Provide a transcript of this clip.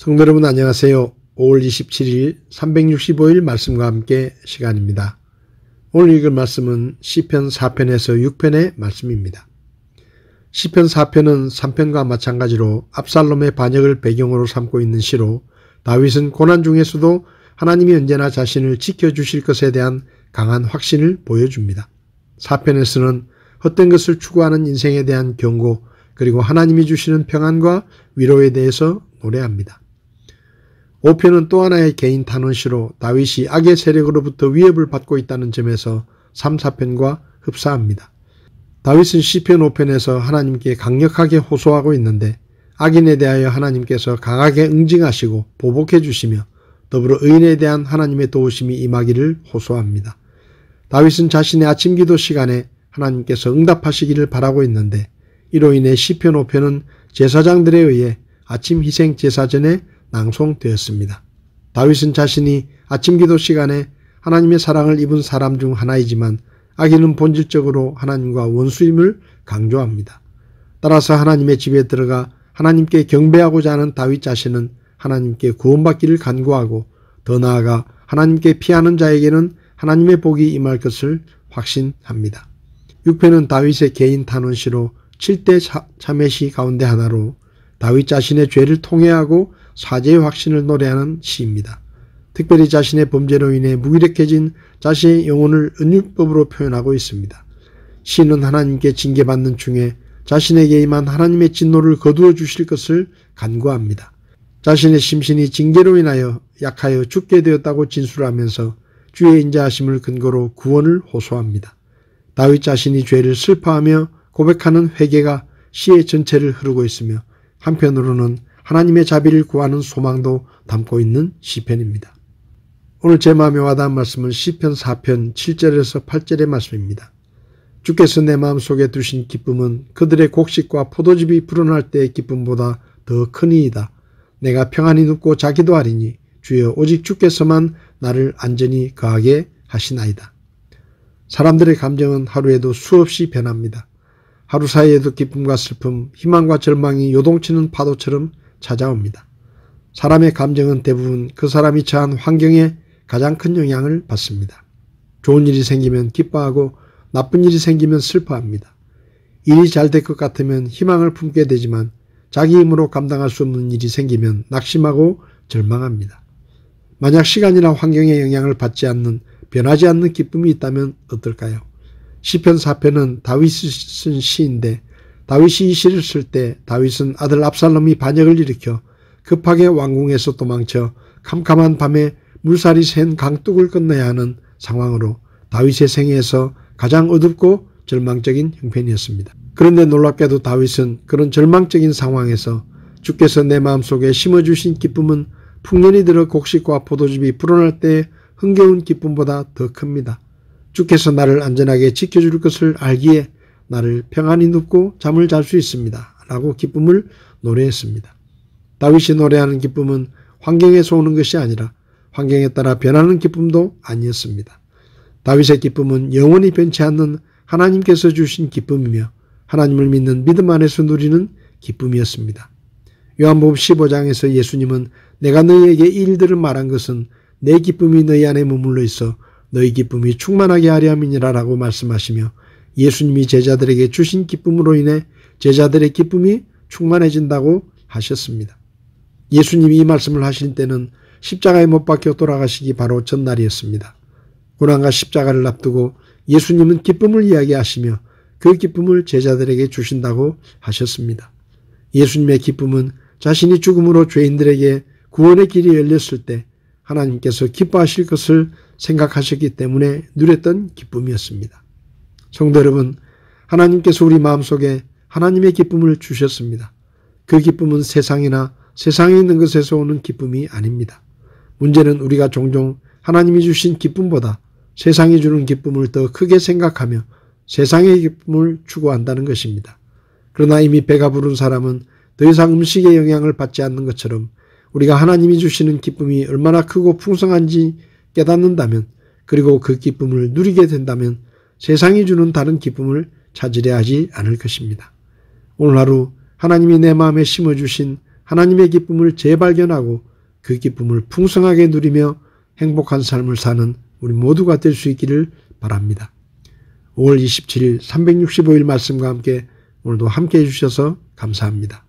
성도 여러분 안녕하세요. 5월 27일 365일 말씀과 함께 시간입니다. 오늘 읽을 말씀은 시편 4편에서 6편의 말씀입니다. 시편 4편은 3편과 마찬가지로 압살롬의 반역을 배경으로 삼고 있는 시로 다윗은 고난 중에서도 하나님이 언제나 자신을 지켜주실 것에 대한 강한 확신을 보여줍니다. 4편에서는 헛된 것을 추구하는 인생에 대한 경고 그리고 하나님이 주시는 평안과 위로에 대해서 노래합니다. 5편은 또 하나의 개인 탄원시로 다윗이 악의 세력으로부터 위협을 받고 있다는 점에서 3, 4편과 흡사합니다. 다윗은 시편 5편에서 하나님께 강력하게 호소하고 있는데 악인에 대하여 하나님께서 강하게 응징하시고 보복해 주시며 더불어 의인에 대한 하나님의 도우심이 임하기를 호소합니다. 다윗은 자신의 아침 기도 시간에 하나님께서 응답하시기를 바라고 있는데 이로 인해 시편 5편은 제사장들에 의해 아침 희생 제사 전에 낭송되었습니다. 다윗은 자신이 아침 기도 시간에 하나님의 사랑을 입은 사람 중 하나이지만 악인은 본질적으로 하나님과 원수임을 강조합니다. 따라서 하나님의 집에 들어가 하나님께 경배하고자 하는 다윗 자신은 하나님께 구원받기를 간구하고 더 나아가 하나님께 피하는 자에게는 하나님의 복이 임할 것을 확신합니다. 6편은 다윗의 개인 탄원시로 7대 참회시 가운데 하나로 다윗 자신의 죄를 통회하고 사죄의 확신을 노래하는 시입니다. 특별히 자신의 범죄로 인해 무기력해진 자신의 영혼을 은율법으로 표현하고 있습니다. 시는 하나님께 징계받는 중에 자신에게 임한 하나님의 진노를 거두어 주실 것을 간구합니다. 자신의 심신이 징계로 인하여 약하여 죽게 되었다고 진술하면서 주의 인자하심을 근거로 구원을 호소합니다. 다윗 자신이 죄를 슬퍼하며 고백하는 회개가 시의 전체를 흐르고 있으며 한편으로는 하나님의 자비를 구하는 소망도 담고 있는 시편입니다. 오늘 제 마음에 와닿은 말씀은 시편 4편 7절에서 8절의 말씀입니다. 주께서 내 마음속에 두신 기쁨은 그들의 곡식과 포도즙이 불어날 때의 기쁨보다 더 크니이다. 내가 평안히 눕고 자기도 하리니 주여 오직 주께서만 나를 안전히 거하게 하시나이다. 사람들의 감정은 하루에도 수없이 변합니다. 하루 사이에도 기쁨과 슬픔, 희망과 절망이 요동치는 파도처럼 찾아옵니다. 사람의 감정은 대부분 그 사람이 처한 환경에 가장 큰 영향을 받습니다. 좋은 일이 생기면 기뻐하고 나쁜 일이 생기면 슬퍼합니다. 일이 잘 될 것 같으면 희망을 품게 되지만 자기 힘으로 감당할 수 없는 일이 생기면 낙심하고 절망합니다. 만약 시간이나 환경의 영향을 받지 않는 변하지 않는 기쁨이 있다면 어떨까요? 시편 4편은 다윗이 쓴 시인데 다윗이 이 시를 쓸 때 다윗은 아들 압살롬이 반역을 일으켜 급하게 왕궁에서 도망쳐 캄캄한 밤에 물살이 센 강둑을 건너야 하는 상황으로 다윗의 생애에서 가장 어둡고 절망적인 형편이었습니다. 그런데 놀랍게도 다윗은 그런 절망적인 상황에서 주께서 내 마음속에 심어주신 기쁨은 풍년이 들어 곡식과 포도즙이 불어날 때 흥겨운 기쁨보다 더 큽니다. 주께서 나를 안전하게 지켜줄 것을 알기에 나를 평안히 눕고 잠을 잘 수 있습니다. 라고 기쁨을 노래했습니다. 다윗이 노래하는 기쁨은 환경에서 오는 것이 아니라 환경에 따라 변하는 기쁨도 아니었습니다. 다윗의 기쁨은 영원히 변치 않는 하나님께서 주신 기쁨이며 하나님을 믿는 믿음 안에서 누리는 기쁨이었습니다. 요한복음 15장에서 예수님은 내가 너희에게 이 일들을 말한 것은 내 기쁨이 너희 안에 머물러 있어 너희 기쁨이 충만하게 하려 함이니라 라고 말씀하시며 예수님이 제자들에게 주신 기쁨으로 인해 제자들의 기쁨이 충만해진다고 하셨습니다. 예수님이 이 말씀을 하신 때는 십자가에 못 박혀 돌아가시기 바로 전날이었습니다. 고난과 십자가를 앞두고 예수님은 기쁨을 이야기하시며 그 기쁨을 제자들에게 주신다고 하셨습니다. 예수님의 기쁨은 자신이 죽음으로 죄인들에게 구원의 길이 열렸을 때 하나님께서 기뻐하실 것을 생각하셨기 때문에 누렸던 기쁨이었습니다. 성도 여러분, 하나님께서 우리 마음속에 하나님의 기쁨을 주셨습니다. 그 기쁨은 세상이나 세상에 있는 것에서 오는 기쁨이 아닙니다. 문제는 우리가 종종 하나님이 주신 기쁨보다 세상이 주는 기쁨을 더 크게 생각하며 세상의 기쁨을 추구한다는 것입니다. 그러나 이미 배가 부른 사람은 더 이상 음식의 영향을 받지 않는 것처럼 우리가 하나님이 주시는 기쁨이 얼마나 크고 풍성한지 깨닫는다면, 그리고 그 기쁨을 누리게 된다면 세상이 주는 다른 기쁨을 찾으려 하지 않을 것입니다. 오늘 하루 하나님이 내 마음에 심어주신 하나님의 기쁨을 재발견하고 그 기쁨을 풍성하게 누리며 행복한 삶을 사는 우리 모두가 될 수 있기를 바랍니다. 5월 27일 365일 말씀과 함께 오늘도 함께 해주셔서 감사합니다.